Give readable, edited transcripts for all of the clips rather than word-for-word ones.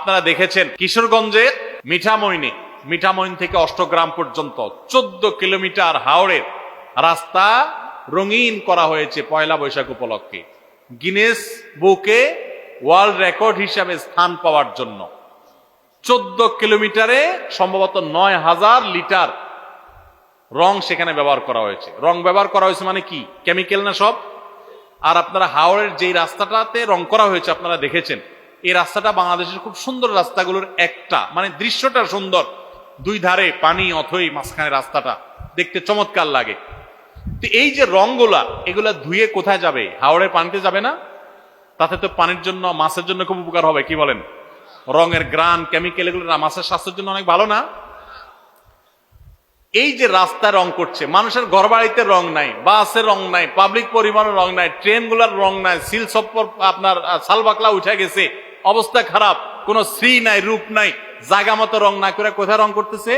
আপনারা দেখেছেন কিশোরগঞ্জে মিঠামইন থেকে অষ্টগ্রাম পর্যন্ত 14 কিলোমিটার হাওড়ের রাস্তা রঙিন করা হয়েছে পয়লা বৈশাখ উপলক্ষে, গিনেস বুকে ওয়ার্ল্ড রেকর্ড হিসাবে স্থান পাওয়ার জন্য। 14 কিলোমিটারে সম্ভবত 9,000 লিটার রং সেখানে ব্যবহার করা হয়েছে। রং ব্যবহার করা হয়েছে মানে কি, কেমিক্যাল না সব? আর আপনারা হাওড়ের যেই রাস্তাটাতে রং করা হয়েছে আপনারা দেখেছেন, এই রাস্তাটা বাংলাদেশের খুব সুন্দর রাস্তাগুলোর একটা, মানে দৃশ্যটা সুন্দর, দুই ধারে পানি, অথই মাঝখানে রাস্তাটা দেখতে চমৎকার লাগে। তো এই যে রংগুলা, এগুলা ধুয়ে কোথায় যাবে? হাওড়ের পানিতে যাবে না? তাতে তো পানির জন্য, মাছের জন্য খুব উপকার হবে, কি বলেন? রঙের গ্রান, কেমিক্যাল, এগুলো মাছের স্বাস্থ্যের জন্য অনেক ভালো না? এই যে রাস্তা রং করছে, মানুষের ঘর বাড়িতে রং নাই, বাসের রং নাই, পাবলিক পরিবহনের রং নাই, ট্রেন গুলার রং নাই, সিল সপ্পর আপনার সালবাকলা উঠে গেছে, অবস্থা খারাপ, কোন শ্রী নাই, রূপ নাই, জায়গা মতো রং না করে কোথায় রং করতেছে?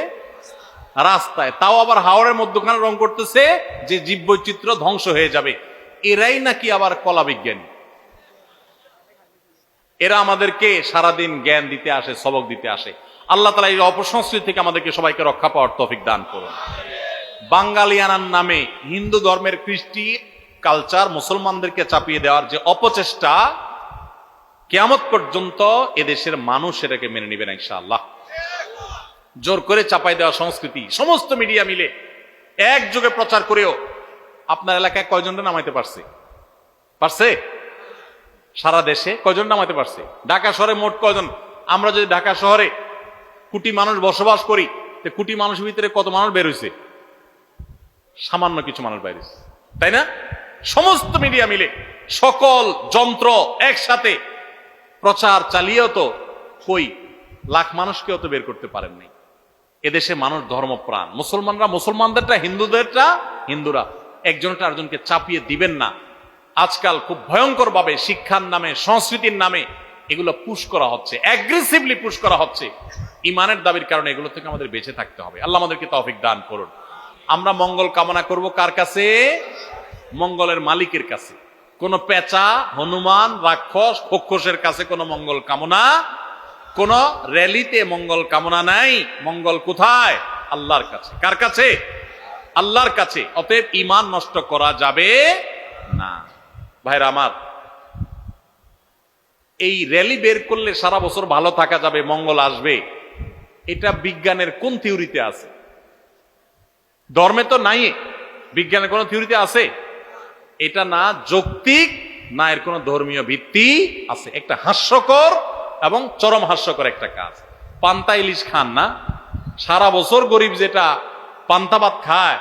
রাস্তায়। তাও আবার হাওড়ের মধ্যখানে রং করতেছে যে জীববৈচিত্র্য ধ্বংস হয়ে যাবে। এরাই নাকি আবার কলা বিজ্ঞানী। এরা আমাদেরকে সারাদিন জ্ঞান দিতে আসে, সবক দিতে আসে। আল্লাহ তাআলা এই অপসংস্কৃতি থেকে আমাদেরকে সবাইকে রক্ষা পাওয়ার তৌফিক দান করুন। বাঙালিয়ানার নামে হিন্দু ধর্মের কৃষ্টি কালচার মুসলমানদেরকে চাপিয়ে দেওয়ার যে অপচেষ্টা, কিয়ামত পর্যন্ত এদেশের মানুষ এটাকে মেনে নেবে না ইনশাআল্লাহ। জোর করে চাপাই দেওয়া সংস্কৃতি সমস্ত মিডিয়া মিলে একযোগে প্রচার করেও আপনার এলাকায় কয়জনটা নামাইতে পারছে? সারা দেশে কয়জন নামাইতে পারছে? ঢাকা শহরে মোট কয়জন? আমরা যদি ঢাকা শহরে কোটি মানুষ বসবাস করি, কোটি মানুষের ভিতরে কত মানুষ বের হয়েছে? সামান্য কিছু মানুষ বের হয়েছে, তাই না? সমস্ত মিডিয়া মিলে সকল যন্ত্র একসাথে প্রচার চালিয়েও তো কই লাখ মানুষকেও তো বের করতে পারেননি। এদেশে মানুষ ধর্মপ্রাণ, মুসলমানরা মুসলমানদেরটা, হিন্দুরা একজনটা আরেকজনকে চাপিয়ে দিবেন না। আজকাল খুব ভয়ঙ্কর ভাবে শিক্ষার নামে, সংস্কৃতির নামে এগুলো পুশ করা হচ্ছে, অ্যাগ্রেসিভলি পুশ করা হচ্ছে। ইমানের দাবির কারণে এগুলো থেকে আমাদের বেঁচে থাকতে হবে। আল্লাহ আমাদেরকে তৌফিক দান করুন। আমরা মঙ্গল কামনা করব কার কাছে? মঙ্গলের মালিকের কাছে। কোন পেঁচা, হনুমান, রাক্ষস, খোক্ষসের কাছে কোন মঙ্গল কামনা, কোন র্যালিতে মঙ্গল কামনা নাই। মঙ্গল কোথায়? আল্লাহর কাছে। কার কাছে? আল্লাহর কাছে। অতএব ঈমান নষ্ট করা যাবে না। ভাইরা আমার, এই র্যালি বের করলে সারা বছর ভালো থাকা যাবে, মঙ্গল আসবে, এটা বিজ্ঞানের কোন থিওরিতে আছে? ধর্মে তো নাই। বিজ্ঞানের কোন থিওরিতে আছে? এটা না যৌক্তিক, না এর কোন ধর্মীয় ভিত্তি আছে। একটা হাস্যকর এবং চরম হাস্যকর একটা কাজ। পান্তা ইলিশ খান না, সারা বছর গরিব যেটা পান্তা ভাত খায়,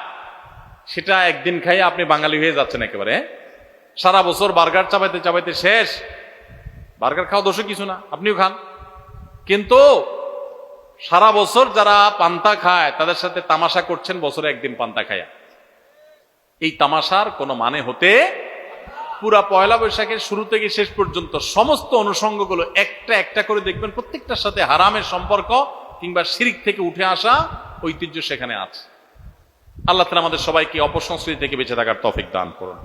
সেটা একদিন খাইয়ে আপনি বাঙালি হয়ে যাচ্ছেন একেবারে। সারা বছর বার্গার চাবাইতে চাবাইতে শেষ। বার্গার খাওয়া দোষে কিছু না, আপনিও খান, কিন্তু সারা বছর যারা পান্তা খায় তাদের সাথে তামাশা করছেন বছরে একদিন পান্তা খায়া। এই তামাশার কোনো মানে হতে, পুরা পয়লা বৈশাখের শুরু থেকে শেষ পর্যন্ত সমস্ত অনুষঙ্গগুলো একটা একটা করে দেখবেন, প্রত্যেকটার সাথে হারামের সম্পর্ক কিংবা শিরক থেকে উঠে আসা ঐতিহ্য সেখানে আছে। আল্লাহ তাআলা আমাদের সবাইকে অপসংস্কৃতি থেকে বেঁচে থাকার তৌফিক দান করুন।